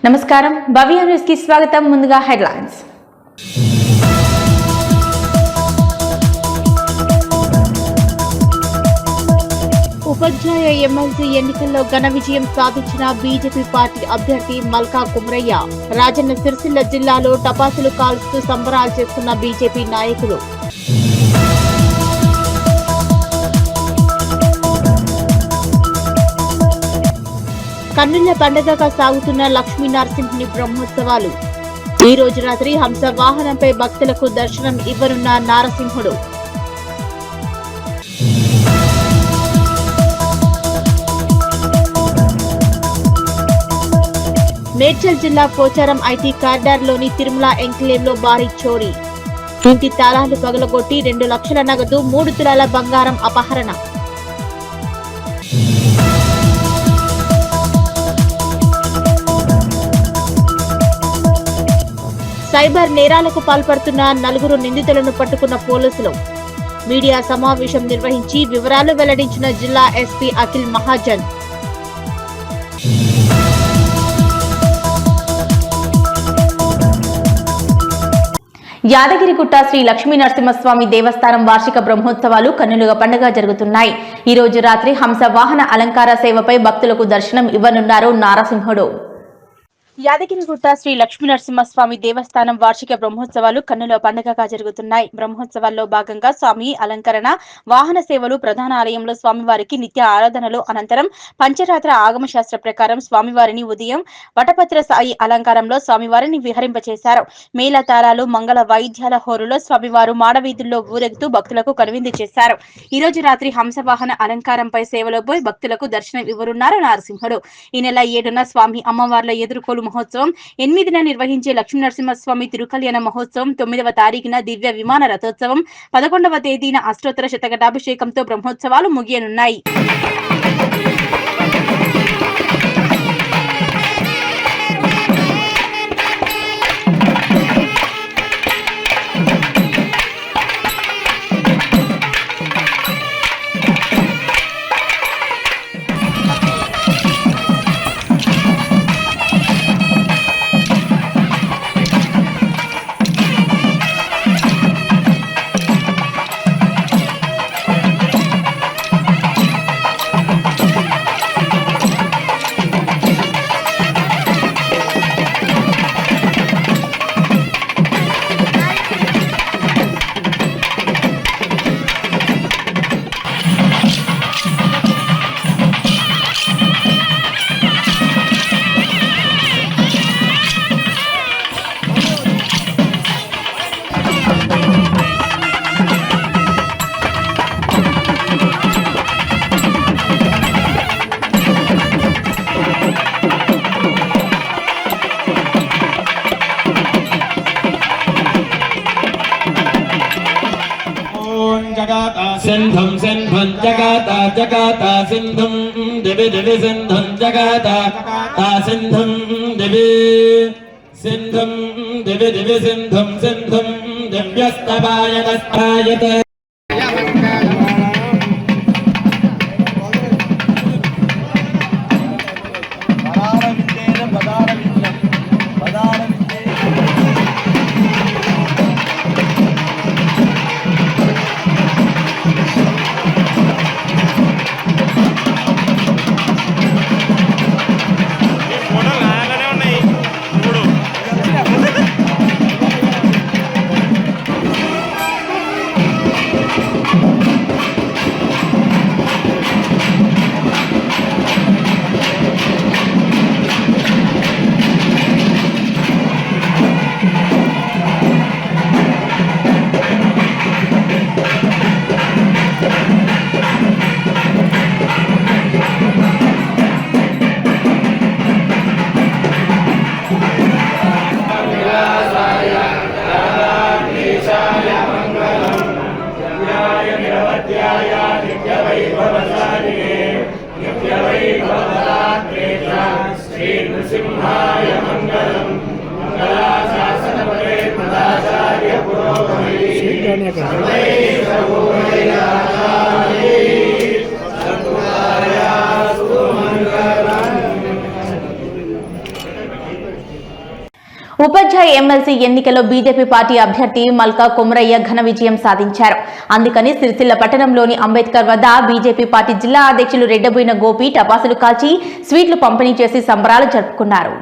నమస్కారం భవ్య న్యూస్ కి స్వాగతం. ముందుగా హెడ్లైన్స్. ఉపాధ్యాయ ఎమ్మెల్సీ ఎన్నికల్లో ఘన విజయం సాధించిన బీజేపీ పార్టీ అభ్యర్థి మల్కా కుమ్రయ్య. రాజన్న సిరిసిల్ల జిల్లాలో టపాసులు కాల్స్తూ సంబరాలు చేస్తున్న బీజేపీ నాయకులు. కన్నుల పండుగగా సాగుతున్న లక్ష్మీ నరసింహుని బ్రహ్మోత్సవాలు. ఈ రోజు రాత్రి హంస వాహనంపై భక్తులకు దర్శనం ఇవ్వనున్న నారసింహుడు. మేడ్చల్ జిల్లా పోచారం ఐటీ కారిడార్లోని తిరుమల ఎంక్లేవ్లో భారీ చోరీ. ఇంటి తాళాలు పగలగొట్టి 2 లక్షల నగదు 3 తులాల బంగారం అపహరణ. సైబర్ నేరాలకు పాల్పడుతున్న 4 నిందితులను పట్టుకున్న పోలీసులు. మీడియా సమావేశం నిర్వహించి వివరాలు వెల్లడించిన జిల్లా ఎస్పీ అఖిల్ మహాజన్. యాదగిరిగుట్ట శ్రీ లక్ష్మీ నరసింహస్వామి దేవస్థానం వార్షిక బ్రహ్మోత్సవాలు కన్నులుగా పండుగ జరుగుతున్నాయి. ఈ రోజు రాత్రి హంస వాహన అలంకార సేవపై భక్తులకు దర్శనం ఇవ్వనున్నారు నారసింహుడు. యాదగిరిగుట్ట శ్రీ లక్ష్మీ నరసింహస్వామి దేవస్థానం వార్షిక బ్రహ్మోత్సవాలు కన్నుల పండుగగా జరుగుతున్నాయి. బ్రహ్మోత్సవాల్లో భాగంగా స్వామి అలంకరణ, వాహన సేవలు, ప్రధాన ఆలయంలో స్వామివారికి నిత్య ఆరాధనలు అనంతరం పంచరాత్ర ఆగమ శాస్త్ర ప్రకారం స్వామివారిని ఉదయం వటపత్ర సాయి అలంకారంలో స్వామివారిని విహరింపచేశారు. మేళతాళాలు, మంగళ వాయిద్యాల హోరులో స్వామివారు మాడవీధుల్లో ఊరెగుతూ భక్తులకు కనువిందు చేశారు. ఈ రోజు రాత్రి హంసవాహన అలంకారంపై సేవలో పోయి భక్తులకు దర్శనం ఇవ్వనున్నారు నారసింహుడు. ఈ నెల 7న స్వామి అమ్మవార్ల ఎదుర్కోలు మహోత్సవం, 8న నిర్వహించే లక్ష్మీ నరసింహస్వామి తిరుకల్యాణ మహోత్సవం, 9వ తారీఖున దివ్య విమాన రథోత్సవం, 11వ తేదీన అష్టోత్తర శతఘటాభిషేకంతో బ్రహ్మోత్సవాలు ముగియనున్నాయి. सिंधुम सिंधुम जगाता जगाता सिंधुम दिवि दिवि सिंधुम जगाता ता सिंधुम दिवि सिंधुम दिवि दिवि सिंधुम सिंधुम दिव्यस्तवायतस्तायत ఉపాధ్యాయ ఎమ్మెల్సీ ఎన్నికల్లో బీజేపీ పార్టీ అభ్యర్థి మల్కా కుమరయ్య ఘన విజయం సాధించారు. అందుకని సిరిసిల్ల పట్టణంలోని అంబేద్కర్ వద్ద బీజేపీ పార్టీ జిల్లా అధ్యక్షులు రెడ్డబోయిన గోపి టపాసులు కాల్చి స్వీట్లు పంపిణీ చేసి సంబరాలు జరుపుకున్నారు.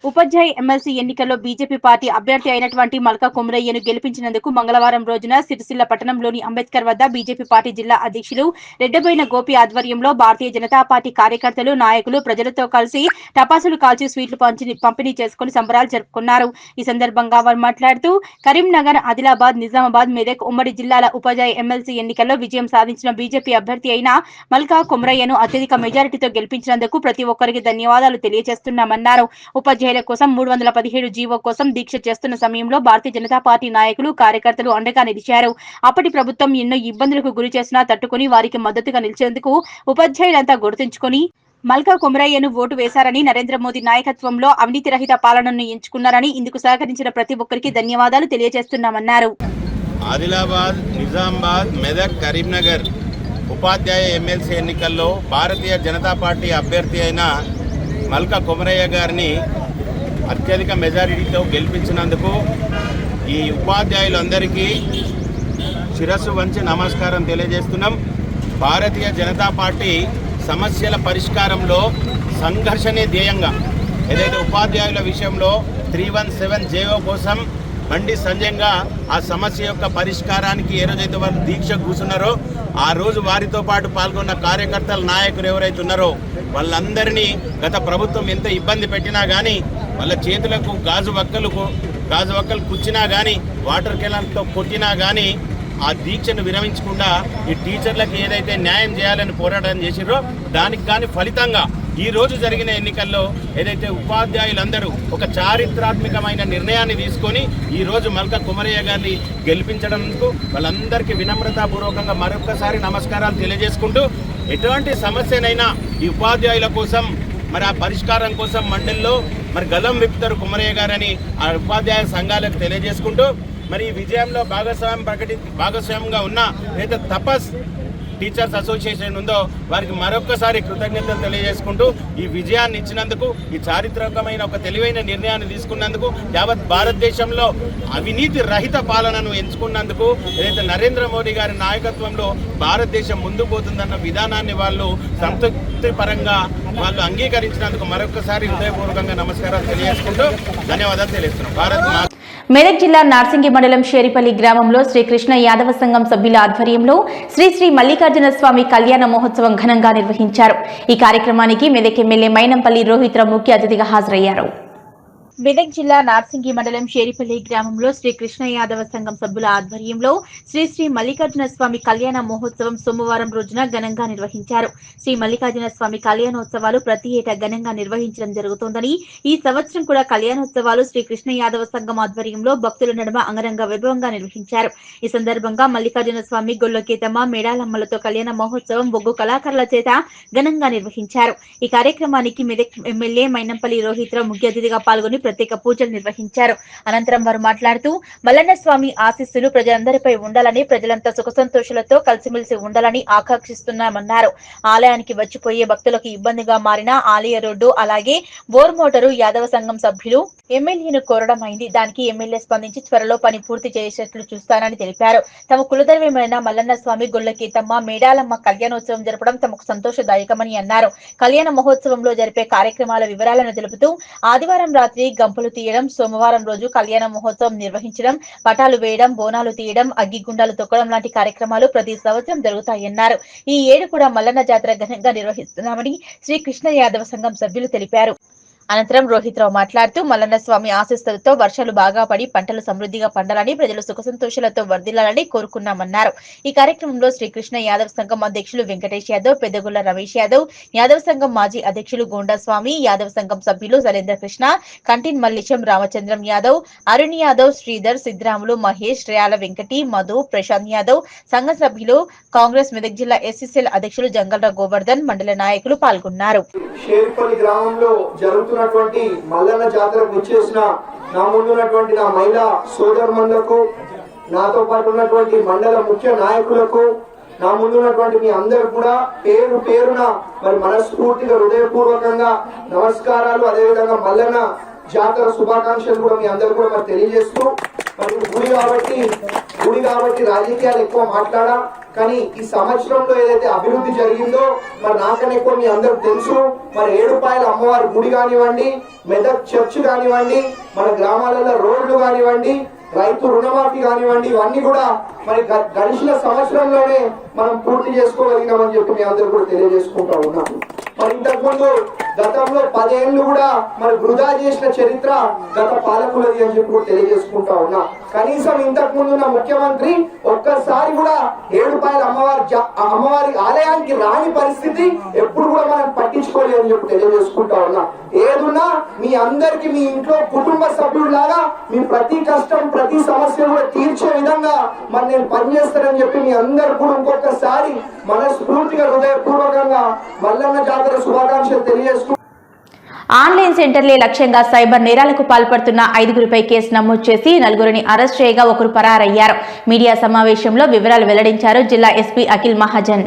ఉపాధ్యాయ ఎమ్మెల్సీ ఎన్నికల్లో బీజేపీ పార్టీ అభ్యర్థి అయినటువంటి మల్కా కుమరయ్యను గెలిపించినందుకు మంగళవారం రోజున సిరిసిల్ల పట్టణంలోని అంబేద్కర్ వద్ద బీజేపీ పార్టీ జిల్లా అధ్యక్షులు రెడ్డబోయిన గోపి ఆధ్వర్యంలో భారతీయ జనతా పార్టీ కార్యకర్తలు నాయకులు ప్రజలతో కలిసి టపాసులు కాల్చి స్వీట్లు పంపిణీ చేసుకుని సంబరాలు జరుపుకున్నారు. ఈ సందర్భంగా వారు మాట్లాడుతూ కరీంనగర్, ఆదిలాబాద్, నిజామాబాద్, మెదక్ ఉమ్మడి జిల్లాల ఉపాధ్యాయ ఎమ్మెల్సీ ఎన్నికల్లో విజయం సాధించిన బీజేపీ అభ్యర్థి అయిన మల్కా కుమరయ్యను అత్యధిక మెజారిటీతో గెలిపించినందుకు ప్రతి ఒక్కరికి ధన్యవాదాలు తెలియజేస్తున్నామన్నారు. ఉపాధ్యాయ కోసం 317 జీవో కోసం దీక్ష చేస్తున్న సమయంలో భారతీయ జనతా పార్టీ నాయకులు కార్యకర్తలు అండగా నిలిచారు. అప్పటి ప్రభుత్వం ఎన్నో ఇబ్బందులకు గురి చేసినా తట్టుకుని వారికి మద్దతుగా నిలిచేందుకు ఉపాధ్యాయులంతా గుర్తుంచుకొని మల్కా కుమరయ్యను ఓటు వేశారని, నరేంద్ర మోదీ నాయకత్వంలో అవినీతి రహిత పాలనను ఎంచుకున్నారని ఇందుకు సహకరించిన ప్రతి ఒక్కరికి ధన్యవాదాలు తెలియజేస్తున్నామన్నారు. ఆదిలాబాద్, నిజామాబాద్, మెదక్, కరీంనగర్ ఉపాధ్యాయ ఎమ్మెల్సీ ఎన్నికల్లో భారతీయ జనతా పార్టీ అభ్యర్థి అయిన మల్కా కుమరయ్య గారిని అత్యధిక మెజారిటీతో గెలిపించినందుకు ఈ ఉపాధ్యాయులందరికీ శిరస్సు వంచి నమస్కారం తెలియజేస్తున్నాం. భారతీయ జనతా పార్టీ సమస్యల పరిష్కారంలో సంఘర్షణే ధ్యేయంగా ఏదైతే ఉపాధ్యాయుల విషయంలో 317 జేఓ కోసం బండి సంజయంగా ఆ సమస్య యొక్క పరిష్కారానికి ఏ రోజైతే వాళ్ళు దీక్ష కూర్చున్నారో ఆ రోజు వారితో పాటు పాల్గొన్న కార్యకర్తల నాయకులు ఎవరైతే ఉన్నారో వాళ్ళందరినీ గత ప్రభుత్వం ఎంత ఇబ్బంది పెట్టినా కానీ వాళ్ళ చేతులకు గాజు వక్కలు కుచ్చినా కానీ వాటర్ కెనాల్తో కొట్టినా కానీ ఆ దీక్షను విరమించకుండా ఈ టీచర్లకు ఏదైతే న్యాయం చేయాలని పోరాటం చేసిరో దానికి కానీ ఫలితంగా ఈ రోజు జరిగిన ఎన్నికల్లో ఏదైతే ఉపాధ్యాయులందరూ ఒక చారిత్రాత్మకమైన నిర్ణయాన్ని తీసుకొని ఈ రోజు మల్కా కుమరయ్య గారిని గెలిపించడంకు వాళ్ళందరికీ వినమ్రతాపూర్వకంగా మరొకసారి నమస్కారాలు తెలియజేసుకుంటూ ఎటువంటి సమస్యనైనా ఈ ఉపాధ్యాయుల కోసం మరి ఆ పరిష్కారం కోసం మండలిలో మరి గలం విప్పుతారు కుమరయ్య గారని ఆ ఉపాధ్యాయ సంఘాలకు తెలియజేసుకుంటూ మరి ఈ విజయంలో భాగస్వామ్యంగా ఉన్న ఏదైతే తపస్ టీచర్స్ అసోసియేషన్ ఉందో వారికి మరొక్కసారి కృతజ్ఞతలు తెలియజేసుకుంటూ ఈ విజయాన్ని ఇచ్చినందుకు, ఈ చారిత్రకమైన ఒక తెలివైన నిర్ణయాన్ని తీసుకున్నందుకు, యావత్ భారతదేశంలో అవినీతి రహిత పాలనను ఎంచుకున్నందుకు, ఏదైతే నరేంద్ర మోడీ గారి నాయకత్వంలో భారతదేశం ముందుకు పోతుందన్న విధానాన్ని వాళ్ళు సంతృప్తి పరంగా వాళ్ళు అంగీకరించినందుకు మరొకసారి హృదయపూర్వకంగా నమస్కారాలు తెలియజేసుకుంటూ ధన్యవాదాలు తెలియజేస్తున్నాం. మెదక్ జిల్లా నార్సింగి మండలం షేరిపల్లి గ్రామంలో శ్రీకృష్ణ యాదవ సంఘం సభ్యుల ఆధ్వర్యంలో శ్రీ మల్లికార్జున స్వామి కళ్యాణ మహోత్సవం ఘనంగా నిర్వహించారు. ఈ కార్యక్రమానికి మెదక్ ఎమ్మెల్యే మైనంపల్లి రోహిత్రావు ముఖ్య అతిథిగా హాజరయ్యారు. మెదక్ జిల్లా నార్సింగి మండలం షేరిపల్లి గ్రామంలో శ్రీకృష్ణ యాదవ సంఘం సభ్యుల ఆధ్వర్యంలో శ్రీ మల్లికార్జున స్వామి కళ్యాణ మహోత్సవం సోమవారం రోజున ఘనంగా నిర్వహించారు. శ్రీ మల్లికార్జున స్వామి కళ్యాణోత్సవాలు ప్రతి ఏటా ఘనంగా నిర్వహించడం జరుగుతోందని, ఈ సంవత్సరం కూడా కళ్యాణోత్సవాలు శ్రీకృష్ణ యాదవ సంఘం ఆధ్వర్యంలో భక్తుల నడుమ అంగరంగ వైభవంగా నిర్వహించారు. ఈ సందర్భంగా మల్లికార్జున స్వామి, గొల్లకేతమ్మ, మేడాలమ్మలతో కళ్యాణ మహోత్సవం బొగ్గు కళాకారుల చేత ఘనంగా నిర్వహించారు. ఈ కార్యక్రమానికి మెదక్ ఎమ్మెల్యే మైనంపల్లి రోహిత్రావు ముఖ్య అతిథిగా పాల్గొని ప్రత్యేక పూజలు నిర్వహించారు. అనంతరం వారు మాట్లాడుతూ మల్లన్న స్వామి ఆశీస్సులు ప్రజలందరిపై ఉండాలని, ప్రజలంతా సుఖ సంతోషాలతో కలిసిమెలిసి ఉండాలని ఆకాంక్షిస్తున్నామన్నారు. ఆలయానికి వచ్చిపోయే భక్తులకు ఇబ్బందిగా మారిన ఆలయ రోడ్డు అలాగే బోర్ మోటారు యాదవ సంఘం సభ్యులు ఎమ్మెల్యేను కోరడం అయింది. దానికి ఎమ్మెల్యే స్పందించి త్వరలో పని పూర్తి చేసేట్లు చూస్తానని తెలిపారు. తమ కులదైవమైన మల్లన్న స్వామి, గొల్లకేతమ్మ, మేడాలమ్మ కళ్యాణోత్సవం జరపడం తమకు సంతోషదాయకమని అన్నారు. కళ్యాణ మహోత్సవంలో జరిపే కార్యక్రమాల వివరాలను తెలుపుతూ ఆదివారం రాత్రి గంపలు తీయడం, సోమవారం రోజు కళ్యాణ మహోత్సవం నిర్వహించడం, పటాలు వేయడం, బోనాలు తీయడం, అగ్గిగుండాలు తొక్కడం లాంటి కార్యక్రమాలు ప్రతి సంవత్సరం జరుగుతాయన్నారు. ఈ ఏడు కూడా మల్లన్న జాతర ఘనంగా నిర్వహిస్తున్నామని శ్రీకృష్ణ యాదవ సంఘం సభ్యులు తెలిపారు. అనంతరం రోహిత్రావు మాట్లాడుతూ మల్లన్న స్వామి ఆశీస్సులతో వర్షాలు బాగా పడి పంటలు సమృద్ధిగా పండాలని, ప్రజలు సుఖ సంతోషాలతో వర్ధిల్లాలని కోరుకున్నామన్నారు. ఈ కార్యక్రమంలో శ్రీకృష్ణ యాదవ్ సంఘం అధ్యక్షులు వెంకటేష్ యాదవ్, పెద్దగుల్ల రమేష్ యాదవ్, యాదవ్ సంఘం మాజీ అధ్యక్షులు గోండాస్వామి, యాదవ్ సంఘం సభ్యులు సరేంద్ర కృష్ణ, కంటిన్ మల్లిశం, రామచంద్రం యాదవ్, అరుణ్ యాదవ్, శ్రీధర్, సిద్రాములు, మహేష్, రేయాల వెంకటి, మధు, ప్రశాంత్ యాదవ్, సంఘ సభ్యులు, కాంగ్రెస్ మెదక్ జిల్లా ఎస్ఎస్ఎల్ అధ్యక్షులు జంగల్రా గోవర్ధన్, మండల నాయకులు పాల్గొన్నారు. మల్లన్న జాతరకు వచ్చేసిన నా ముందున్నటువంటి నా మహిళా సోదరులకు, నాతో పాటు ఉన్నటువంటి మండల ముఖ్య నాయకులకు, నా ముందున్నటువంటి మీ అందరు కూడా పేరు పేరున మరి మనస్ఫూర్తిగా హృదయపూర్వకంగా నమస్కారాలు. అదేవిధంగా మల్లన్న జాతర శుభాకాంక్షలు కూడా మీ అందరు కూడా మరి తెలియజేస్తూ, మరి గుడి కాబట్టి రాజకీయాలు ఎక్కువ మాట్లాడా, కానీ ఈ సంవత్సరంలో ఏదైతే అభివృద్ధి జరిగిందో మరి నాకన్నా ఎక్కువ మీ అందరికి తెలుసు. మరి ఏడుపాయల అమ్మవారి గుడి కానివ్వండి, మెదక్ చర్చ్ కానివ్వండి, మన గ్రామాలలో రోడ్లు కానివ్వండి, రైతు రుణమాఫీ కానివ్వండి, ఇవన్నీ కూడా మరి గడిచిన సంవత్సరంలోనే మనం పూర్తి చేసుకోగలిగినామని చెప్పి మీ అందరూ కూడా తెలియజేసుకుంటా ఉన్నాం. మరి ఇంతకుముందు గతంలో 10 ఏళ్ళు కూడా మరి వృధా చేసిన చరిత్ర గత పాలకులది అని చెప్పి కూడా తెలియజేసుకుంటా ఉన్నా. కనీసం ఇంతకు ముందు ఉన్న ముఖ్యమంత్రి ఒక్కసారి కూడా ఏడుపాయల అమ్మవారి ఆలయానికి రాని పరిస్థితి ఎప్పుడు కూడా మనం పట్టించుకోలేదు అని చెప్పి తెలియజేసుకుంటా ఉన్నా. ఏదున్నా మీ అందరికి మీ ఇంట్లో కుటుంబ సభ్యుడిలాగా మీ ప్రతి కష్టం ప్రతి సమస్య కూడా తీర్చే విధంగా మరి నేను పనిచేస్తానని చెప్పి మీ అందరు కూడా ఇంకొకసారి మనస్ఫూర్తిగా హృదయపూర్వకంగా మల్లన్న జాతర శుభాకాంక్షలు తెలియజేస్తూ, ఆన్లైన్ సెంటర్లే లక్ష్యంగా సైబర్ నేరాలకు పాల్పడుతున్న 5గురిపై కేసు నమోదు చేసి 4గురిని అరెస్ట్ చేయగా 1 పరారయ్యారు. మీడియా సమావేశంలో వివరాలు వెల్లడించారు జిల్లా ఎస్పీ అఖిల్ మహాజన్.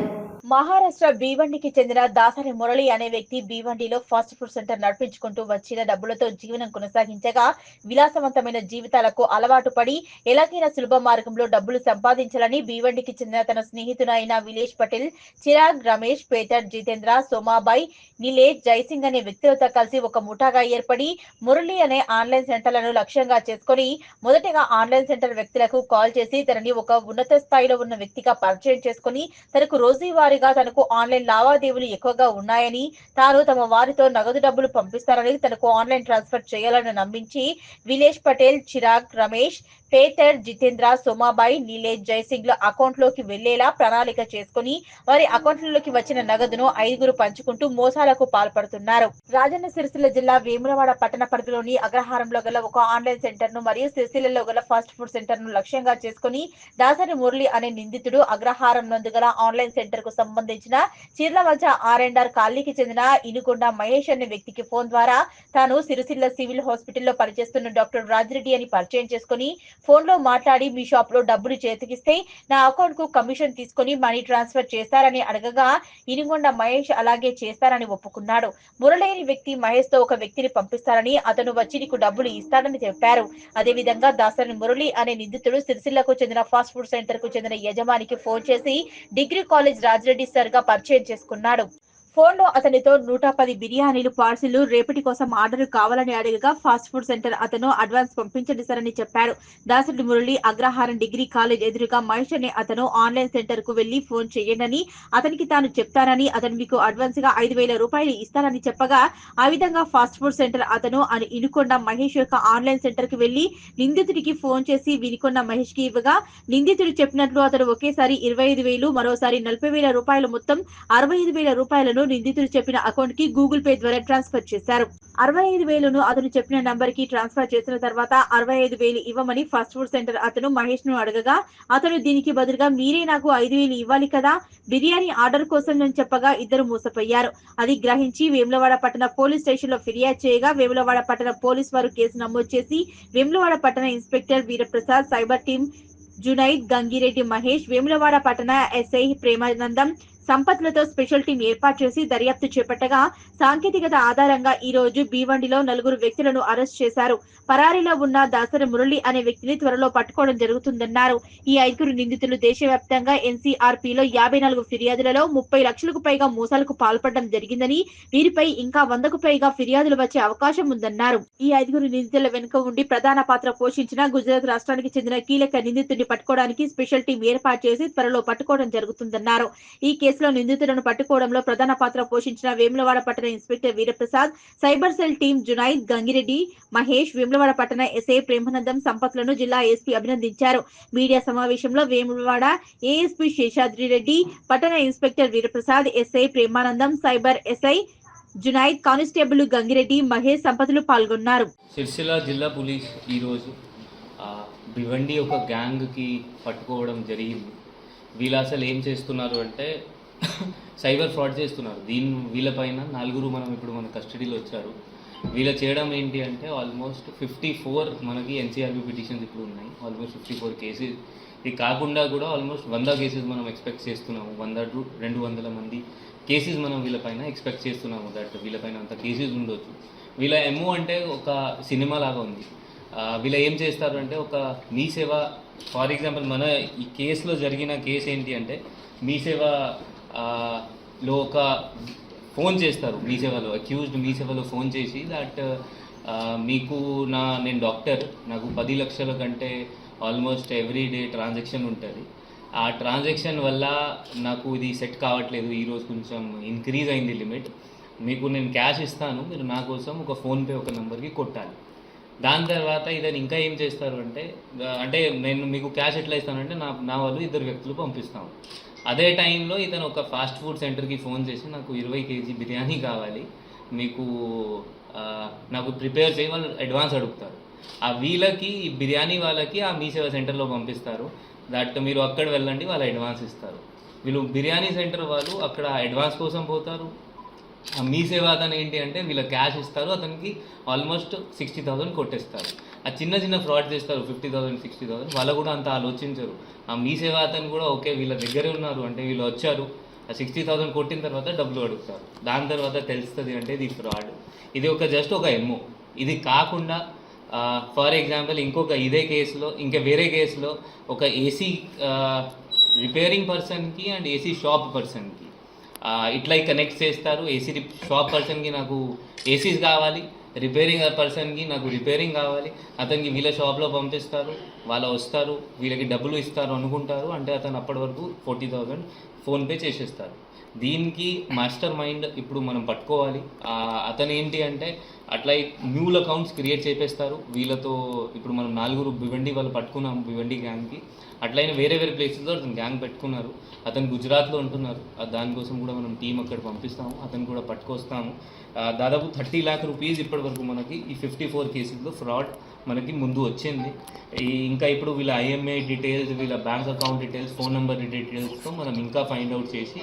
మహారాష్ట్ర భీవండికి చెందిన దాసరి మురళి అనే వ్యక్తి భీవండిలో ఫాస్ట్ ఫుడ్ సెంటర్ నడిపించుకుంటూ వచ్చిన డబ్బులతో జీవనం కొనసాగించగా విలాసవంతమైన జీవితాలకు అలవాటు పడి ఎలాగైనా సులభ మార్గంలో డబ్బులు సంపాదించాలని భీవండికి చెందిన తన స్నేహితుడైన విలేష్ పటేల్, చిరాగ్, రమేష్, పేటర్, జితేంద్ర, సోమాబాయ్, నిలేష్, జైసింగ్ అనే వ్యక్తులతో కలిసి ఒక ముఠాగా ఏర్పడి మురళి అనే ఆన్లైన్ సెంటర్లను లక్ష్యంగా చేసుకుని మొదటగా ఆన్లైన్ సెంటర్ వ్యక్తులకు కాల్ చేసి తనని ఒక ఉన్నత స్థాయిలో ఉన్న వ్యక్తిగా పరిచయం చేసుకుని తనకు రోజువారీగా తనకు ఆన్లైన్ లావాదేవీలు ఎక్కువగా ఉన్నాయని, తాను తమ వారితో నగదు డబ్బులు పంపిస్తారని తనకు ఆన్లైన్ ట్రాన్స్ఫర్ చేయాలని నమ్మించి విలేష్ పటేల్, చిరాగ్, రమేష్, పేటర్, జితేంద్ర, సోమాబాయ్, నీలేష్, జైసింగ్ ల అకౌంట్ లోకి వెళ్లేలా ప్రణాళిక చేసుకుని వారి అకౌంట్లలోకి వచ్చిన నగదును 5గురు పంచుకుంటూ మోసాలకు పాల్పడుతున్నారు. రాజన్న సిరిసిల్ల జిల్లా వేములవాడ పట్టణ పరిధిలోని అగ్రహారంలో గల ఒక ఆన్లైన్ సెంటర్ ను మరియు సిరిసిల్లలో గల ఫాస్ట్ ఫుడ్ సెంటర్ ను లక్ష్యంగా చేసుకుని దాసరి మురళి అనే నిందితుడు అగ్రహారం నందు గల ఆన్లైన్ సెంటర్ కు సంబంధించిన చీర్లవంచ R&R కాలనీకి చెందిన ఇనుకొండ మహేష్ అనే వ్యక్తికి ఫోన్ ద్వారా తాను సిరిసిల్ల సివిల్ హాస్పిటల్లో పనిచేస్తున్న డాక్టర్ రాజిరెడ్డి అని పరిచయం చేసుకుని ఫోన్ లో మాట్లాడి మీ షాప్ లో డబ్బులు చేతికిస్తే నా అకౌంట్ కు కమిషన్ తీసుకుని మనీ ట్రాన్స్ఫర్ చేస్తారని అడగగా ఇనుకొండ మహేష్ అలాగే చేస్తారని ఒప్పుకున్నాడు. మురళి వ్యక్తి మహేష్ తో ఒక వ్యక్తిని పంపిస్తారని, అతను వచ్చి నీకు డబ్బులు ఇస్తాడని చెప్పారు. అదేవిధంగా దాసరి మురళి అనే నిందితుడు సిరిసిల్లకు చెందిన ఫాస్ట్ ఫుడ్ సెంటర్ కు చెందిన యజమానికి ఫోన్ చేసి డిగ్రీ కాలేజ్ రాజిరెడ్డి సార్ గా పరిచయం చేసుకున్నాడు. ఫోన్ లో అతనితో 110 బిర్యానీలు పార్సిల్ రేపటి కోసం ఆర్డర్ కావాలని అడగగా ఫాస్ట్ ఫుడ్ సెంటర్ అతను అడ్వాన్స్ పంపించండి సార్ అని చెప్పారు. దాసరి మురళి అగ్రహారం డిగ్రీ కాలేజ్ ఎదురుగా మహేష్ అనే అతను ఆన్లైన్ సెంటర్ కు వెళ్లి ఫోన్ చేయండి, అతనికి తాను చెప్తానని, అతను మీకు అడ్వాన్స్ గా 5,000 రూపాయలు ఇస్తానని చెప్పగా ఆ విధంగా ఫాస్ట్ ఫుడ్ సెంటర్ అతను ఇనుకొండ మహేష్ యొక్క ఆన్లైన్ సెంటర్ కు వెళ్లి నిందితుడికి ఫోన్ చేసి వినుకొండ మహేష్ కి ఇవ్వగా నిందితుడు చెప్పినట్లు అతను ఒకేసారి 25,000 మరోసారి 40,000 రూపాయలు మొత్తం 65,000 రూపాయలను నిందితుడు చెప్పిన అకౌంట్ కి గూగుల్ పే ద్వారా ట్రాన్స్ఫర్ చేశారు. 65,000 అతను చెప్పిన నంబర్ కి ట్రాన్స్ఫర్ చేసిన తర్వాత 65,000 ఇవ్వమని ఫాస్ట్ ఫుడ్ సెంటర్ అతను మహేష్ ను అడగగా అతను దీనికి బదులుగా మీరే నాకు 5,000 ఇవ్వాలి కదా బిర్యానీ ఆర్డర్ కోసం అని చెప్పగా ఇద్దరు మోసపోయారు. అది గ్రహించి వేములవాడ పట్టణ పోలీస్ స్టేషన్ లో ఫిర్యాదు చేయగా వేములవాడ పట్టణ పోలీస్ వారు కేసు నమోదు చేసి వేములవాడ పట్టణ inspector Veeraprasad, cyber team Junaid, Gangireddy Mahesh, Vemulawada పట్టణ ఎస్ఐ ప్రేమానందం, సంపత్లతో స్పెషల్ టీం ఏర్పాటు చేసి దర్యాప్తు చేపట్టగా సాంకేతికత ఆధారంగా ఈ రోజు భీవండిలో 4 వ్యక్తులను అరెస్ట్ చేశారు. పరారీలో ఉన్న దాసరి మురళి అనే వ్యక్తిని త్వరలో పట్టుకోవడం జరుగుతుందన్నారు. ఈ 5 నిందితులు దేశవ్యాప్తంగా ఎన్సీఆర్పీలో 54 ఫిర్యాదులలో 30 లక్షలకు పైగా మోసాలకు పాల్పడడం జరిగిందని, వీరిపై ఇంకా 100కు పైగా ఫిర్యాదులు వచ్చే అవకాశం ఉందన్నారు. ఈ 5 నిందితుల వెనుక ఉండి ప్రధాన పాత్ర పోషించిన గుజరాత్ రాష్ట్రానికి చెందిన కీలక నిందితుడిని పట్టుకోవడానికి స్పెషల్ టీం ఏర్పాటు చేసి త్వరలో పట్టుకోవడం జరుగుతుందన్నారు. ఈ కేసులో నిందితులను పట్టుకోవడంలో ప్రధాన పాత్ర పోషించిన వేములవాడ పట్టణ inspector Veeraprasad, cyber cell team Junaid, Gangireddy Mahesh, Vemulawada పట్టణ ఎస్ఐ ప్రేమానందం, సంపత్లను జిల్లా ఎస్పీ అభినందించారు. మీడియా సమావేశంలో వేములవాడ ఏఎస్పీ శేషాద్రి రెడ్డి, పట్టణ inspector Veeraprasad, SI Premanandam, cyber SI Junaid, constable Gangireddy, Mahesh, సంపత్లు పాల్గొన్నారు. సిరిసిల్ల జిల్లా పోలీస్ ఈరోజు భివండి ఒక గ్యాంగ్కి పట్టుకోవడం జరిగింది. వీళ్ళు అసలు ఏం చేస్తున్నారు అంటే సైబర్ ఫ్రాడ్ చేస్తున్నారు. వీళ్ళపైన 4 మనం ఇప్పుడు మన కస్టడీలో వచ్చారు. వీళ్ళ చేయడం ఏంటి అంటే ఆల్మోస్ట్ 54 మనకి ఎన్సీఆర్బీ పిటిషన్స్ ఇప్పుడు ఉన్నాయి. Almost 54 cases. ఇది కాకుండా కూడా ఆల్మోస్ట్ 100 కేసెస్ మనం ఎక్స్పెక్ట్ చేస్తున్నాము. 100 to 200 మంది కేసెస్ మనం వీళ్ళపైన ఎక్స్పెక్ట్ చేస్తున్నాము. దట్ వీళ్ళపైన అంత కేసెస్ ఉండొచ్చు. వీళ్ళ ఎమ్ము అంటే ఒక సినిమా లాగా ఉంది. వీళ్ళు ఏం చేస్తారు అంటే ఒక మీ సేవ, ఫర్ ఎగ్జాంపుల్ మన ఈ కేసులో జరిగిన కేసు ఏంటి అంటే మీ సేవలో ఒక ఫోన్ చేస్తారు, మీ సేవలో అక్యూజ్డ్ మీ సేవలో ఫోన్ చేసి దట్ మీకు నేను డాక్టర్, నాకు 10 లక్షల కంటే ఆల్మోస్ట్ ఎవ్రీ డే ట్రాన్సాక్షన్ ఉంటుంది, ఆ ట్రాన్సాక్షన్ వల్ల నాకు ఇది సెట్ కావట్లేదు, ఈరోజు కొంచెం ఇంక్రీజ్ అయింది లిమిట్, మీకు నేను క్యాష్ ఇస్తాను, మీరు నా కోసం ఒక ఫోన్పే ఒక నెంబర్కి కొట్టాలి. దాని తర్వాత ఇదని ఇంకా ఏం చేస్తారు అంటే నేను మీకు క్యాష్ ఎట్లా ఇస్తానంటే నా వాళ్ళు 2 వ్యక్తులు పంపిస్తాము. అదే టైంలో ఇతను ఒక ఫాస్ట్ ఫుడ్ సెంటర్కి ఫోన్ చేసి నాకు 20 kg బిర్యానీ కావాలి, మీకు నాకు ప్రిపేర్ చేయి, వాళ్ళు అడ్వాన్స్ అడుగుతారు. ఆ వీళ్ళకి బిర్యానీ వాళ్ళకి ఆ మీ సేవ సెంటర్లో పంపిస్తారు, దట్ మీరు అక్కడ వెళ్ళండి, వాళ్ళు అడ్వాన్స్ ఇస్తారు. వీళ్ళు బిర్యానీ సెంటర్ వాళ్ళు అక్కడ అడ్వాన్స్ కోసం పోతారు. మీ సేవ అతను ఏంటి అంటే వీళ్ళ క్యాష్ ఇస్తారు, అతనికి ఆల్మోస్ట్ 60,000 కొట్టేస్తారు. ఆ చిన్న ఫ్రాడ్ చేస్తారు, 50,000 60,000, వాళ్ళు కూడా అంత ఆలోచించరు. ఆ మీ సేవ అతను కూడా ఓకే వీళ్ళ దగ్గరే ఉన్నారు అంటే వీళ్ళు వచ్చారు, ఆ 60,000 కొట్టిన తర్వాత డబ్బులు అడుగుతారు. దాని తర్వాత తెలుస్తుంది అంటే ఇది ఫ్రాడ్. ఇది జస్ట్ ఒక ఎమ్మో. ఇది కాకుండా ఫర్ ఎగ్జాంపుల్ ఇదే కేసులో వేరే కేసులో ఒక ఏసీ రిపేరింగ్ పర్సన్కి అండ్ ఏసీ షాప్ పర్సన్కి ఇట్లా కనెక్ట్ చేస్తారు. ఏసీ షాప్ పర్సన్కి నాకు ఏసీస్ కావాలి, రిపేరింగ్ పర్సన్కి నాకు రిపేరింగ్ కావాలి, అతనికి వీళ్ళ షాప్లో పంపిస్తారు, వాళ్ళు వస్తారు, వీళ్ళకి డబ్బులు ఇస్తారు అనుకుంటారు, అంటే అతను అప్పటి వరకు 40,000 ఫోన్పే చేసేస్తారు. దీనికి మాస్టర్ మైండ్ ఇప్పుడు మనం పట్టుకోవాలి. అతను ఏంటి అంటే అట్లా మ్యూల్ అకౌంట్స్ క్రియేట్ చేపేస్తారు వీళ్ళతో. ఇప్పుడు మనం 4 భివండి వాళ్ళు పట్టుకున్నాం, భివండి గ్యాంగ్కి. అట్లయినా వేరే ప్లేసెస్లో అతను గ్యాంగ్ పెట్టుకున్నారు, అతను గుజరాత్లో ఉంటున్నారు. దానికోసం కూడా మనం టీం అక్కడ పంపిస్తాము, అతను కూడా పట్టుకొస్తాము. దాదాపు 30 lakh rupees ఇప్పటి వరకు మనకి ఈ 54 కేసెస్లో ఫ్రాడ్ మనకి ముందు వచ్చింది. ఇంకా ఇప్పుడు వీళ్ళ IMA డీటెయిల్స్, వీళ్ళ bank account details, phone number డీటెయిల్స్తో మనం ఇంకా ఫైండ్ అవుట్ చేసి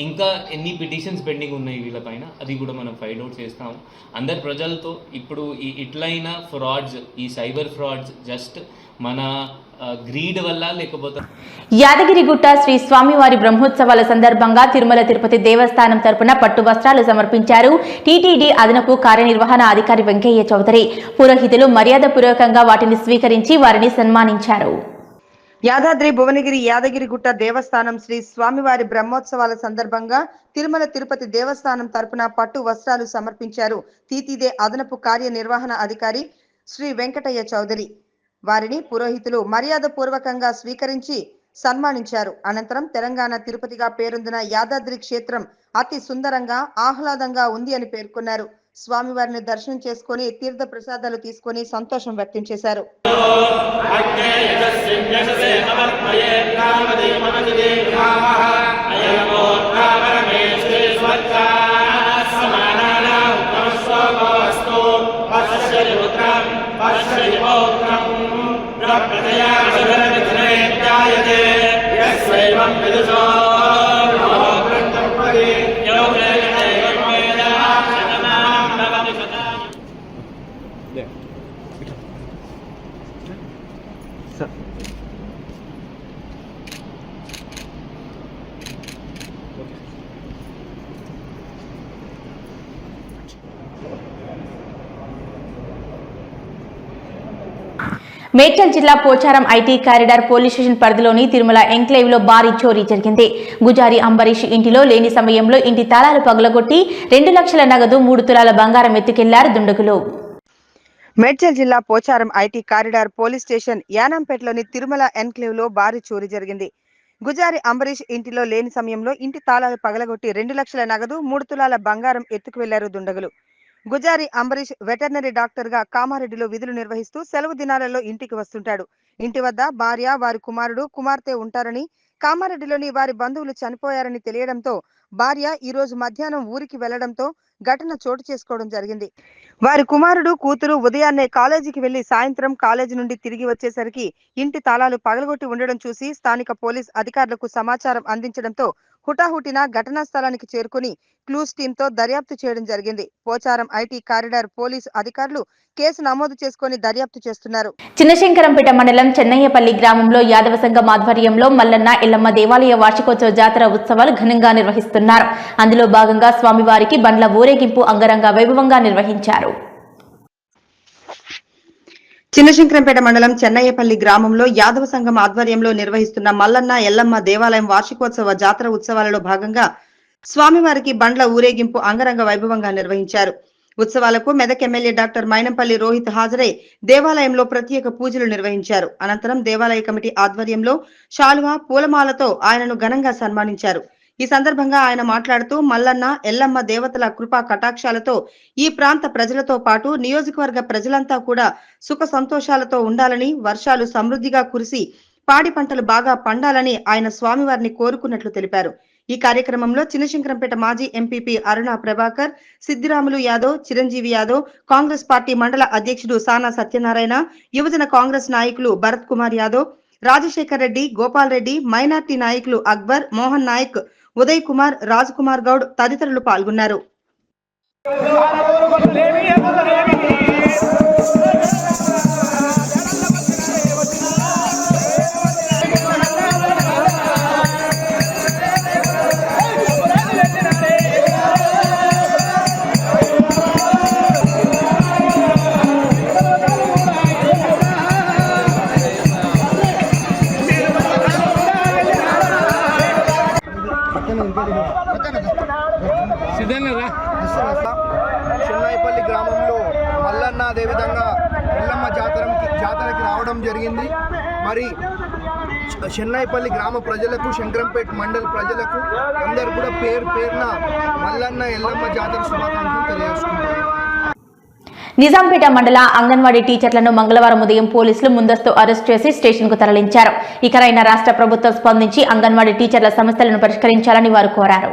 ఇంకా ఎన్ని పిటిషన్స్ పెండింగ్ ఉన్నాయి వీళ్ళపైన అది కూడా మనం ఫైండ్ అవుట్ చేస్తాము. అందరు ప్రజలతో ఇప్పుడు ఇట్లైన ఫ్రాడ్స్, ఈ సైబర్ ఫ్రాడ్స్ జస్ట్ మన గ్రీడ్ వల్ల లేకపోతే యాదగిరిగుట్ట శ్రీ స్వామివారి బ్రహ్మోత్సవాల సందర్భంగా తిరుమల తిరుపతి దేవస్థానం తరపున పట్టు వస్త్రాలు సమర్పించారు టీటీడీ అదనపు కార్యనిర్వహణ అధికారి వెంకయ్య చౌదరి. పురోహితులు మర్యాదపూర్వకంగా వాటిని స్వీకరించి వారిని సన్మానించారు. యాదాద్రి భువనగిరి యాదగిరిగుట్ట దేవస్థానం శ్రీ స్వామివారి బ్రహ్మోత్సవాల సందర్భంగా తిరుమల తిరుపతి దేవస్థానం తరపున పట్టు వస్త్రాలు సమర్పించారు టీటీడీ అదనపు కార్యనిర్వహణ అధికారి శ్రీ వెంకటయ్య చౌదరి. వారిని పురోహితులు మర్యాదపూర్వకంగా స్వీకరించి సన్మానించారు. అనంతరం తెలంగాణ తిరుపతిగా పేరొందిన యాదాద్రి క్షేత్రం అతి సుందరంగా ఆహ్లాదంగా ఉంది అని పేర్కొన్నారు. స్వామివారిని దర్శనం చేసుకుని తీర్థ ప్రసాదాలు తీసుకుని సంతోషం వ్యక్తం చేశారు. మేడ్చల్ జిల్లా Pocharam IT corridor police station పరిధిలోని తిరుమల ఎంక్లేవ్ లో భారీ చోరీ జరిగింది. గుజారి అంబరీష్ ఇంటిలో లేని సమయంలో ఇంటి తాళాలు పగలగొట్టి 2 లక్షల నగదు 3 తులాల బంగారం ఎత్తుకెళ్లారు దుండగులు. మేడ్చల్ జిల్లా Pocharam IT corridor police station యానంపేటలోని తిరుమల ఎన్క్లేవ్ లో భారీ చోరీ జరిగింది. గుజారి అంబరీష్ ఇంటిలో లేని సమయంలో ఇంటి తాళాలు పగలగొట్టి 2 లక్షల నగదు 3 తులాల బంగారం ఎత్తుకు వెళ్లారు దుండగులు. గుజారి అంబరీష్ వెటర్నరీ డాక్టర్ గా కామారెడ్డిలో విధులు నిర్వహిస్తూ సెలవు దినాలలో ఇంటికి వస్తుంటాడు. ఇంటి వద్ద భార్య, వారి కుమారుడు, కుమార్తె ఉంటారని, కామారెడ్డిలోని వారి బంధువులు చనిపోయారని తెలియడంతో భార్య ఈ రోజు మధ్యాహ్నం ఊరికి వెళ్లడంతో ఘటన చోటు చేసుకోవడం జరిగింది. వారి కుమారుడు, కూతురు ఉదయాన్నే కాలేజీకి వెళ్లి సాయంత్రం కాలేజీ నుండి తిరిగి వచ్చేసరికి ఇంటి తాళాలు పగలగొట్టి ఉండడం చూసి స్థానిక పోలీస్ అధికారులకు సమాచారం అందించడంతో హుటాహుటిన ఘటనా స్థలానికి చేరుకుని క్లూస్ టీంతో దర్యాప్తు చేయడం జరిగింది. పోచారం ఐటీ కారిడార్ పోలీసు అధికారులు కేసు నమోదు చేసుకుని దర్యాప్తు చేస్తున్నారు. చిన్నశంకరంపేట మండలం చెన్నయ్యపల్లి గ్రామంలో యాదవ సంఘం ఆధ్వర్యంలో మల్లన్న ఎల్లమ్మ దేవాలయ వార్షికోత్సవ జాతర ఉత్సవాలు ఘనంగా నిర్వహిస్తున్నారు. అందులో భాగంగా స్వామివారికి బండ్ల ఊరేగింపు అంగరంగ వైభవంగా నిర్వహించారు. చిన్నశంకరంపేట మండలం చెన్నయ్యపల్లి గ్రామంలో యాదవ సంఘం ఆధ్వర్యంలో నిర్వహిస్తున్న మల్లన్న ఎల్లమ్మ దేవాలయం వార్షికోత్సవ జాతర ఉత్సవాలలో భాగంగా స్వామివారికి బండ్ల ఊరేగింపు అంగరంగ వైభవంగా నిర్వహించారు. ఉత్సవాలకు మెదక్ ఎమ్మెల్యే డాక్టర్ మైనంపల్లి రోహిత్ హాజరై దేవాలయంలో ప్రత్యేక పూజలు నిర్వహించారు. అనంతరం దేవాలయ కమిటీ ఆధ్వర్యంలో శాలువా పూలమాలతో ఆయనను ఘనంగా సన్మానించారు. ఈ సందర్భంగా ఆయన మాట్లాడుతూ మల్లన్న ఎల్లమ్మ దేవతల కృపా కటాక్షాలతో ఈ ప్రాంత ప్రజలతో పాటు నియోజకవర్గ ప్రజలంతా కూడా సుఖ సంతోషాలతో ఉండాలని, వర్షాలు సమృద్ధిగా కురిసి పాడి పంటలు బాగా పండాలని ఆయన స్వామివారిని కోరుకున్నట్లు తెలిపారు. ఈ కార్యక్రమంలో చిన్నశంకరంపేట మాజీ ఎంపీపీ అరుణ ప్రభాకర్, సిద్దిరాములు యాదవ్, చిరంజీవి యాదవ్, కాంగ్రెస్ పార్టీ మండల అధ్యక్షుడు సానా సత్యనారాయణ, యువజన కాంగ్రెస్ నాయకులు భరత్ కుమార్ యాదవ్, రాజశేఖర్ రెడ్డి, గోపాల్ రెడ్డి, మైనార్టీ నాయకులు అక్బర్, మోహన్ నాయక్, ఉదయ్ కుమార్, రాజ్ కుమార్ గౌడ్ తదితరులు పాల్గొన్నారు. చెన్నైపల్లి గ్రామంలో మల్లన్న అదేవిధంగా ఎల్లమ్మ జాతరకి రావడం జరిగింది. మరి చెన్నైపల్లి గ్రామ ప్రజలకు, శంకరంపేట మండల ప్రజలకు అందరు కూడా పేరున మల్లన్న ఎల్లమ్మ జాతర శుభాకాంక్షలు తెలియజేసుకుంటారు. నిజాంపేట మండల అంగన్వాడీ టీచర్లను మంగళవారం ఉదయం పోలీసులు ముందస్తు అరెస్ట్ చేసి స్టేషన్ కు తరలించారు. ఇకనైనా రాష్ట్ర ప్రభుత్వం స్పందించి అంగన్వాడీ టీచర్ల సమస్యలను పరిష్కరించాలని వారు కోరారు.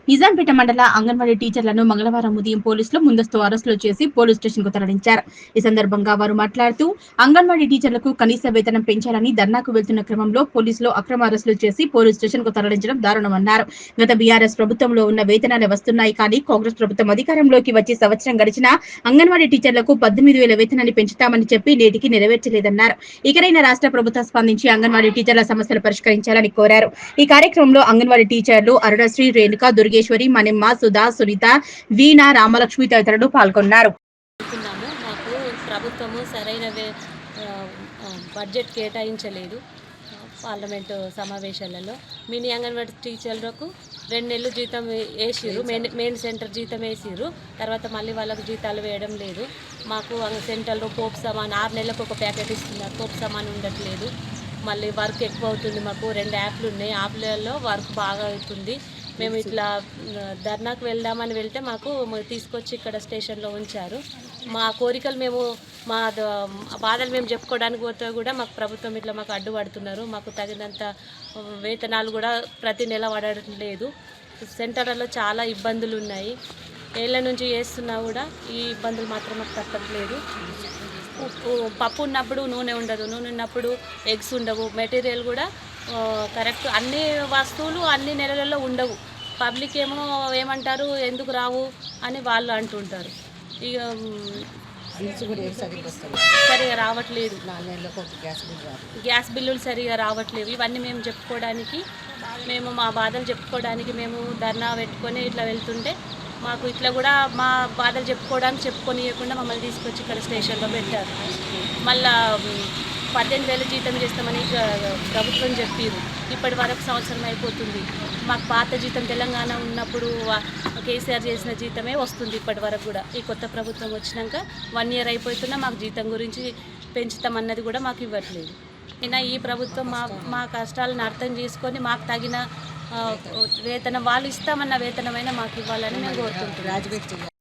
నిజాంపేట మండల అంగన్వాడీ టీచర్లను మంగళవారం ఉదయం పోలీసులు ముందస్తు అరెస్టులు చేసి పోలీస్ స్టేషన్ కు తరలించారు. ఈ సందర్భంగా వారు మాట్లాడుతూ అంగన్వాడీ టీచర్లకు కనీస వేతనం పెంచాలని ధర్నాకు వెళ్తున్న క్రమంలో పోలీసులు అక్రమ అరెస్టులు చేసి పోలీస్ స్టేషన్ కు తరలించడం దారుణమన్నారు. గత బీఆర్ఎస్ ప్రభుత్వంలో ఉన్న వేతనాలు వస్తున్నాయి, కానీ కాంగ్రెస్ ప్రభుత్వం అధికారంలోకి వచ్చి సంవత్సరం గడిచినా అంగన్వాడీ టీచర్లకు 18,000 వేతనాన్ని పెంచుతామని చెప్పి నేటికి నెరవేర్చలేదన్నారు. ఇకనైనా రాష్ట్ర ప్రభుత్వం స్పందించి అంగన్వాడీ టీచర్ల సమస్యలు పరిష్కరించాలని కోరారు. ఈ కార్యక్రమంలో అంగన్వాడీ టీచర్లు అరుణశ్రీ, రేణుక, దుర్గేశ్వరి, మణిమ్మ, సుధా, సునీత, వీణ, రామలక్ష్మి తదితరులు పాల్గొన్నారు. మాకు ప్రభుత్వము సరైన బడ్జెట్ కేటాయించలేదు. పార్లమెంటు సమావేశాలలో మినీ అంగన్వాడీ టీచర్లకు 2 నెలలు జీతం వేసిర్రు, మెయిన్ సెంటర్ జీతం వేసిర్రు. తర్వాత మళ్ళీ వాళ్ళకు జీతాలు వేయడం లేదు. మాకు సెంటర్లో పోపు సామాన్ 6 నెలలకు ఒక ప్యాకెట్ ఇస్తున్నారు, పోపు సామాన్ ఉండట్లేదు. మళ్ళీ వర్క్ ఎక్కువ అవుతుంది. మాకు 2 యాప్లు ఉన్నాయి, యాప్లలో వర్క్ బాగా అవుతుంది. మేము ఇట్లా ధర్నాకు వెళ్దామని వెళ్తే మాకు తీసుకొచ్చి ఇక్కడ స్టేషన్లో ఉంచారు. మా కోరికలు మా బాధలు మేము చెప్పుకోవడానికి పోతే కూడా మాకు ప్రభుత్వం ఇట్లా మాకు అడ్డుపడుతున్నారు. మాకు తగినంత వేతనాలు కూడా ప్రతి నెల పడడం లేదు. సెంటర్లలో చాలా ఇబ్బందులు ఉన్నాయి. ఏళ్ళ నుంచి చేస్తున్నా కూడా ఈ ఇబ్బందులు మాత్రం మాకు తప్పట్లేదు. పప్పు ఉన్నప్పుడు నూనె ఉండదు, నూనె ఉన్నప్పుడు ఎగ్స్ ఉండవు, మెటీరియల్ కూడా కరెక్ట్ అన్ని వస్తువులు అన్ని నెలలలో ఉండవు. పబ్లిక్ ఏమో ఏమంటారు, ఎందుకు రావు అని వాళ్ళు అంటుంటారు. ఇక సరిగా రావట్లేదు, గ్యాస్ బిల్లులు సరిగా రావట్లేవు. ఇవన్నీ మేము చెప్పుకోవడానికి, మేము మా బాధలు చెప్పుకోవడానికి మేము ధర్నా పెట్టుకొని ఇట్లా వెళ్తుంటే మాకు ఇట్లా కూడా మా బాధలు చెప్పుకోనియకుండా మమ్మల్ని తీసుకొచ్చి ఇక్కడ స్టేషన్లో పెట్టారు. మళ్ళా 18,000 జీతం చేస్తామని ప్రభుత్వం చెప్పారు. ఇప్పటి వరకు సంవత్సరం అయిపోతుంది. మాకు పాత జీతం తెలంగాణ ఉన్నప్పుడు కేసీఆర్ చేసిన జీతమే వస్తుంది ఇప్పటి వరకు కూడా. ఈ కొత్త ప్రభుత్వం వచ్చినాక 1 ఇయర్ అయిపోతున్నా మాకు జీతం గురించి పెంచుతామన్నది కూడా మాకు ఇవ్వట్లేదు. అయినా ఈ ప్రభుత్వం మా కష్టాలను అర్థం చేసుకొని మాకు తగిన వేతనం, వాళ్ళు ఇస్తామన్న వేతనమైనా మాకు ఇవ్వాలని మేము కోరుకుంటున్నాం.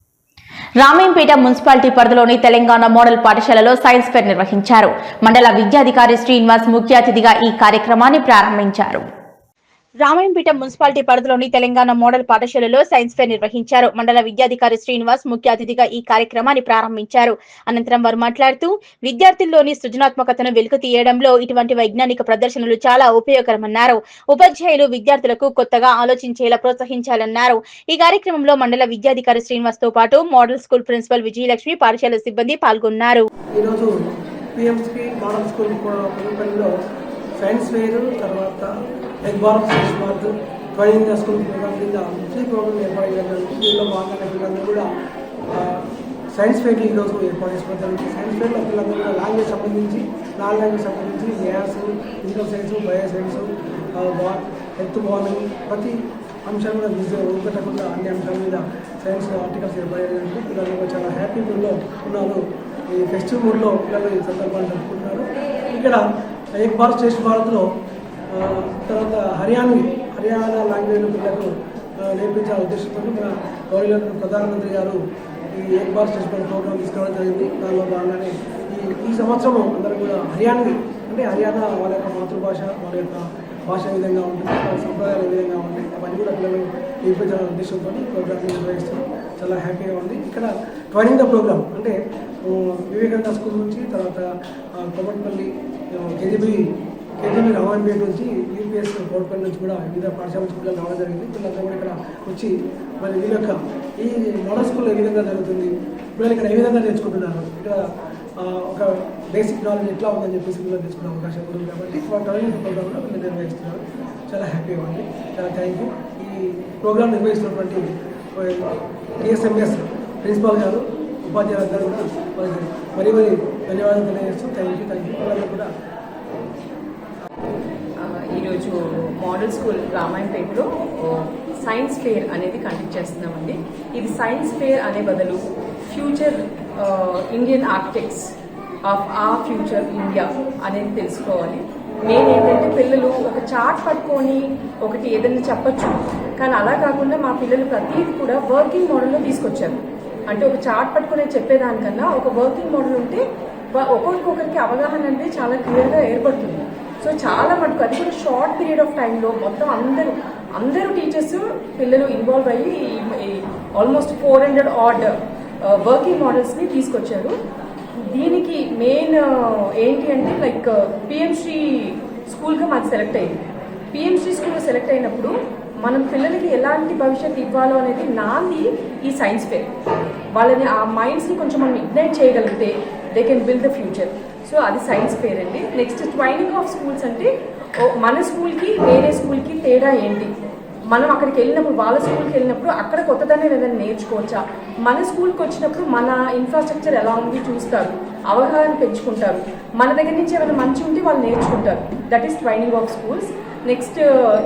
రామేంపేట మున్సిపాలిటీ పరిధిలోని తెలంగాణ మోడల్ పాఠశాలలో సైన్స్ ఫెయిర్ నిర్వహించారు. మండల విద్యాధికారి శ్రీనివాస్ ముఖ్య అతిథిగా ఈ కార్యక్రమాన్ని ప్రారంభించారు. రామాయంపేట మున్సిపాలిటీ పరిధిలోని తెలంగాణ మోడల్ పాఠశాలలో సైన్స్ ఫెయిర్ నిర్వహించారు. మండల విద్యాధికారి శ్రీనివాస్ ముఖ్య అతిథిగా ఈ కార్యక్రమాన్ని ప్రారంభించారు. అనంతరం వారు మాట్లాడుతూ విద్యార్థుల్లోని సృజనాత్మకతను వెలుగు తీయడంలో ఇటువంటి వైజ్ఞానిక ప్రదర్శనలు చాలా ఉపయోగకరమన్నారు. ఉపాధ్యాయులు విద్యార్థులకు కొత్తగా ఆలోచించేలా ప్రోత్సహించాలన్నారు. ఈ కార్యక్రమంలో మండల విద్యాధికారి శ్రీనివాస్ తో పాటు మోడల్ స్కూల్ ప్రిన్సిపల్ విజయలక్ష్మి, పాఠశాల సిబ్బంది పాల్గొన్నారు. సైన్స్ ఫెయిర్ తర్వాత ఎగ్ బార్ science mark drawing school programme కింద 3 ప్రోగ్రామ్ ఏర్పాటు చేయడం. దీనిలో భాగంగా పిల్లలందరూ కూడా సైన్స్ ఫెయిర్ ఈరోజు ఏర్పాటు చేసుకోవడం. సైన్స్ ఫెయిర్లో పిల్లలందరూ కూడా లాంగ్వేజ్ సంబంధించి, నాన్ లాంగ్వేజ్ సంబంధించి maths, physical science, bio science, health బాగుంది, ప్రతి అంశం మీద ఊపెట్టకుండా అన్ని అంశాల మీద సైన్స్ ఆర్టికల్స్ ఏర్పడేది. పిల్లలు చాలా హ్యాపీ మూడ్లో ఉన్నారు. ఈ ఫెస్టివ్ మూడ్లో పిల్లలు ఈ సందర్భాన్ని జరుపుకుంటున్నారు. ఇక్కడ ఏక్ భారత్ శ్రేష్ఠ భారత్లో తర్వాత హర్యానా లాంగ్వేజ్ పిల్లలకు నేర్పించాల ఉద్దేశంతో మన గౌరవ ప్రధానమంత్రి గారు ఈ ఏక్ భారత్ శ్రేష్ఠ భారత్ ప్రోగ్రాం తీసుకోవడం జరిగింది. దానిలో భాగంగానే ఈ సంవత్సరం అందరూ కూడా హర్యానా వాళ్ళ యొక్క మాతృభాష, వాళ్ళ యొక్క భాష ఏ విధంగా ఉంటుంది, వాళ్ళ సంప్రదాయాలు ఏ విధంగా ఉంటాయి, అవన్నీ కూడా పిల్లలు నేర్పించాలనే ఉద్దేశంతో ఈ ప్రోగ్రామ్ని నిర్వహిస్తున్నాం. చాలా హ్యాపీగా ఉంది. ఇక్కడ ట్రైనింగ్ ద ప్రోగ్రామ్ అంటే వివేకానంద స్కూల్ నుంచి, తర్వాత కొమ్మటిపల్లి కేజీబీ రామాయణపేట నుంచి, యూపీఎస్ కోటపల్లి నుంచి కూడా వివిధ పాఠశాల నుంచి పిల్లలు రావడం జరిగింది. పిల్లలందరూ కూడా ఇక్కడ వచ్చి మరి వీళ్ళ యొక్క ఈ మోడల్ స్కూల్ ఏ విధంగా జరుగుతుంది, పిల్లలు ఇక్కడ ఏ విధంగా నేర్చుకుంటున్నారు, ఇక్కడ ఒక బేసిక్ నాలెడ్జ్ ఎట్లా ఉందని చెప్పేసి పిల్లలు తెచ్చుకునే అవకాశం ఉంది. కాబట్టి ట్రైనింగ్ ప్రోగ్రామ్ కూడా పిల్లలు నిర్వహిస్తున్నారు. చాలా హ్యాపీగా ఉంది. చాలా థ్యాంక్ యూ. ఈ ప్రోగ్రామ్ నిర్వహిస్తున్నటువంటి టీఎస్ఎంఎస్ ప్రిన్సిపాల్ గారు, ఉపాధ్యాయులందరూ కూడా మరీ ధన్యవాదాలు తెలియజేస్తూ థ్యాంక్ యూ. పిల్లలు కూడా ఈరోజు మోడల్ స్కూల్ రామాయణపేటలో సైన్స్ ఫేర్ అనేది కండక్ట్ చేస్తున్నామండి. ఇది సైన్స్ ఫేర్ అనే బదులు ఫ్యూచర్ ఇండియన్ ఆర్కిటెక్ట్స్ ఆఫ్ ఆ ఫ్యూచర్ ఇండియా అనేది తెలుసుకోవాలి. మెయిన్ ఏంటంటే పిల్లలు ఒక చార్ట్ పట్టుకొని ఒకటి ఏదైనా చెప్పచ్చు, కానీ అలా కాకుండా మా పిల్లలు ప్రతిదీ కూడా వర్కింగ్ మోడల్లో తీసుకొచ్చారు. అంటే ఒక చార్ట్ పట్టుకునే చెప్పేదానికన్నా ఒక వర్కింగ్ మోడల్ ఉంటే ఒక్కొక్కరికి అవగాహన అనేది చాలా క్లియర్గా ఏర్పడుతుంది. సో చాలా మటుకు అది కూడా షార్ట్ పీరియడ్ ఆఫ్ టైంలో మొత్తం అందరూ టీచర్స్ పిల్లలు ఇన్వాల్వ్ అయ్యి ఆల్మోస్ట్ 400 ఆర్డ్ వర్కింగ్ మోడల్స్ని తీసుకొచ్చారు. దీనికి మెయిన్ ఏంటి అంటే లైక్ పిఎంశ్రీ స్కూల్గా మాకు సెలెక్ట్ అయింది. పిఎంశ్రీ స్కూల్లో సెలెక్ట్ అయినప్పుడు మనం పిల్లలకి ఎలాంటి భవిష్యత్తు ఇవ్వాలో అనేది నాది ఈ సైన్స్ ఫేర్. వాళ్ళని ఆ మైండ్స్ని కొంచెం మనం ఇగ్నైట్ చేయగలిగితే they can build the future. So అది సైన్స్ ఫేర్ అండి. నెక్స్ట్ ట్రైనింగ్ ఆఫ్ స్కూల్స్ అంటే మన స్కూల్కి వేరే స్కూల్కి తేడా ఏంటి, మనం అక్కడికి వెళ్ళినప్పుడు వాళ్ళ స్కూల్కి వెళ్ళినప్పుడు అక్కడ కొత్తదాన్ని ఏదైనా నేర్చుకోవచ్చా, మన స్కూల్కి వచ్చినప్పుడు మన ఇన్ఫ్రాస్ట్రక్చర్ ఎలా ఉంది చూస్తారు, అవగాహన పెంచుకుంటారు, మన దగ్గర నుంచి ఏమైనా మంచి ఉంటే వాళ్ళు నేర్చుకుంటారు. That is training of schools. Next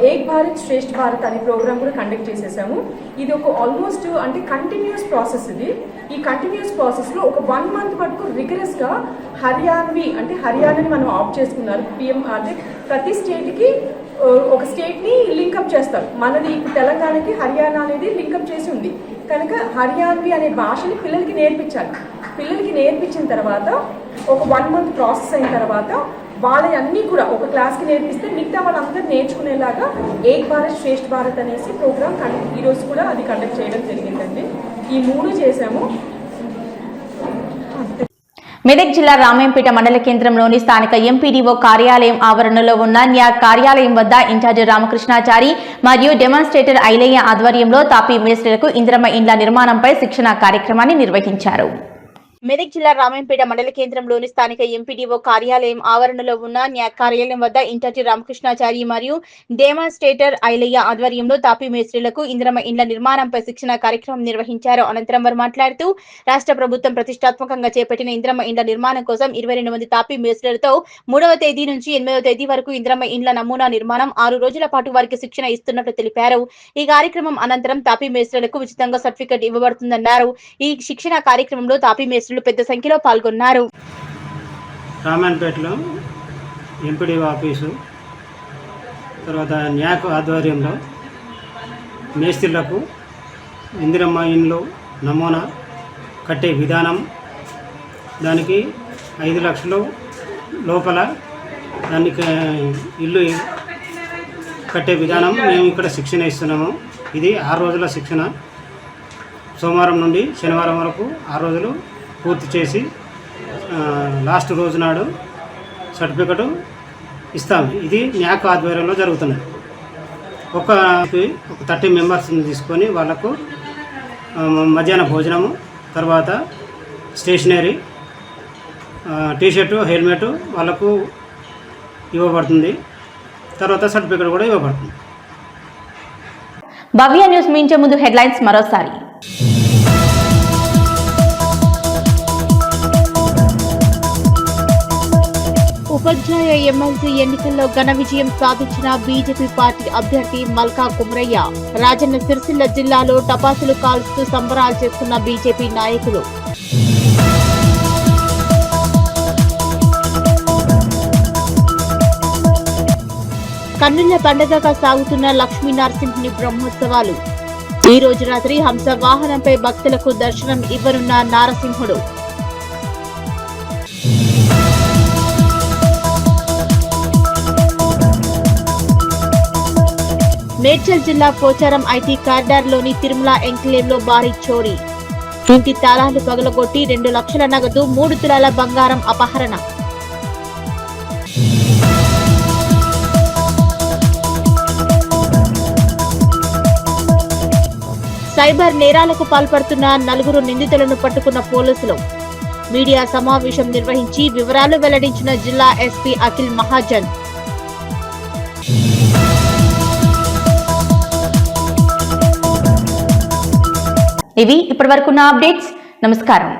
Ek Bharat Shreshtha Bharat అనే ప్రోగ్రామ్ కూడా కండక్ట్ చేసేసాము. ఇది ఒక ఆల్మోస్ట్ అంటే కంటిన్యూస్ ప్రాసెస్. ఇది ఈ కంటిన్యూస్ ప్రాసెస్లో ఒక 1 month మటుకు రిగరస్గా హర్యానాని మనం ఆప్ట్ చేసుకున్నారు. పిఎం అంటే ప్రతి స్టేట్కి ఒక స్టేట్ని లింకప్ చేస్తారు. మనది ఇప్పుడు తెలంగాణకి హర్యానా అనేది లింకప్ చేసి ఉంది కనుక హర్యాన్వి అనే భాషని పిల్లలకి నేర్పించాలి. పిల్లలకి నేర్పించిన తర్వాత ఒక 1 month ప్రాసెస్ అయిన తర్వాత వాళ్ళని అన్నీ కూడా ఒక క్లాస్కి నేర్పిస్తే మిగతా వాళ్ళందరూ నేర్చుకునేలాగా ఏక్ భారత్ శ్రేష్ఠ భారత్ అనేసి ప్రోగ్రామ్ ఈరోజు కూడా అది కండక్ట్ చేయడం జరిగిందండి. ఈ 3 చేశాము. మెదక్ జిల్లా రామాయంపేట మండల కేంద్రంలోని స్థానిక ఎంపీడీఓ కార్యాలయం ఆవరణలో ఉన్న న్యాయ కార్యాలయం వద్ద ఇన్ఛార్జి రామకృష్ణాచారి మరియు డెమాన్స్ట్రేటర్ ఐలయ్య ఆధ్వర్యంలో తాపీ మేస్త్రీలకు ఇందిరమ్మ ఇండ్ల నిర్మాణంపై శిక్షణ కార్యక్రమాన్ని నిర్వహించారు. మెదక్ జిల్లా రామాయంపేట మండల కేంద్రంలోని స్థానిక ఎంపీడీఓ కార్యాలయం ఆవరణలో ఉన్న న్యాయ కార్యాలయం వద్ద ఇన్ఛార్జి రామకృష్ణాచారి మరియు డెమాన్స్ట్రేటర్ ఐలయ్య ఆధ్వర్యంలో తాపీ మేస్త్రీలకు ఇందిరమ్మ ఇండ్ల నిర్మాణంపై శిక్షణ కార్యక్రమం నిర్వహించారు. అనంతరం వారు మాట్లాడుతూ రాష్ట్ర ప్రభుత్వం ప్రతిష్టాత్మకంగా చేపట్టిన ఇందిరమ్మ ఇండ్ల నిర్మాణం కోసం 22 మంది తాపీ మేస్త్రీలతో 3వ తేదీ నుంచి 8వ తేదీ వరకు ఇందిరమ్మ ఇండ్ల నమూనా నిర్మాణం 6 రోజుల పాటు వారికి శిక్షణ ఇస్తున్నట్లు తెలిపారు. ఈ కార్యక్రమం అనంతరం తాపీ మేస్త్రీలకు ఉచితంగా సర్టిఫికెట్ ఇవ్వబడుతుందన్నారు. ఈ శిక్షణ కార్యక్రమంలో తాపీ మేస్త్రీలు పెద్ద సంఖ్యలో పాల్గొన్నారు. రామాయణపేటలో ఎంపీడీఓ ఆఫీసు తర్వాత న్యాక్ ఆధ్వర్యంలో మేస్త్రీలకు ఇందిరమ్మ ఇండ్లు నమూనా కట్టే విధానం, దానికి 5 లక్షలు లోపల దానికి ఇల్లు కట్టే విధానం మేము ఇక్కడ శిక్షణ ఇస్తున్నాము. ఇది 6 రోజుల శిక్షణ. సోమవారం నుండి శనివారం వరకు 6 రోజులు పూర్తి చేసి లాస్ట్ రోజు నాడు సర్టిఫికెట్ ఇస్తాము. ఇది న్యాక్ ఆధ్వర్యంలో జరుగుతున్నది. ఒక 30 మెంబర్స్ని తీసుకొని వాళ్ళకు మధ్యాహ్న భోజనము, తర్వాత స్టేషనరీ, టీషర్టు, హెల్మెట్ వాళ్ళకు ఇవ్వబడుతుంది. తర్వాత సర్టిఫికెట్ కూడా ఇవ్వబడుతుంది. భవ్య న్యూస్ మించే ముందు హెడ్లైన్స్ మరోసారి. ఉపాధ్యాయ ఎమ్మెల్సీ ఎన్నికల్లో ఘన విజయం సాధించిన బీజేపీ పార్టీ అభ్యర్థి మల్కా కుమ్రయ్య రాజన్న సిరిసిల్ల జిల్లాలో టపాసులు కాల్స్తూ సంబరాలు చేస్తున్న బీజేపీ నాయకులు. కన్నుల పండుగగా సాగుతున్న లక్ష్మీ నరసింహుని బ్రహ్మోత్సవాలు. ఈ రోజు రాత్రి హంస వాహనంపై భక్తులకు దర్శనం ఇవ్వనున్న నారసింహుడు. మేడ్చల్ జిల్లా పోచారం ఐటీ కారిడార్లోని తిరుమల ఎంక్లేవ్లో భారీ చోరీ. ఇంటి తాళాలు పగలగొట్టి 2 లక్షల నగదు 3 తులాల బంగారం అపహరణ. సైబర్ నేరాలకు పాల్పడుతున్న 4 నిందితులను పట్టుకున్న పోలీసులు. మీడియా సమావేశం నిర్వహించి వివరాలు వెల్లడించిన జిల్లా ఎస్పీ అఖిల్ మహాజన్. ఇవి ఇప్పటివరకున్న అప్డేట్స్. నమస్కారం.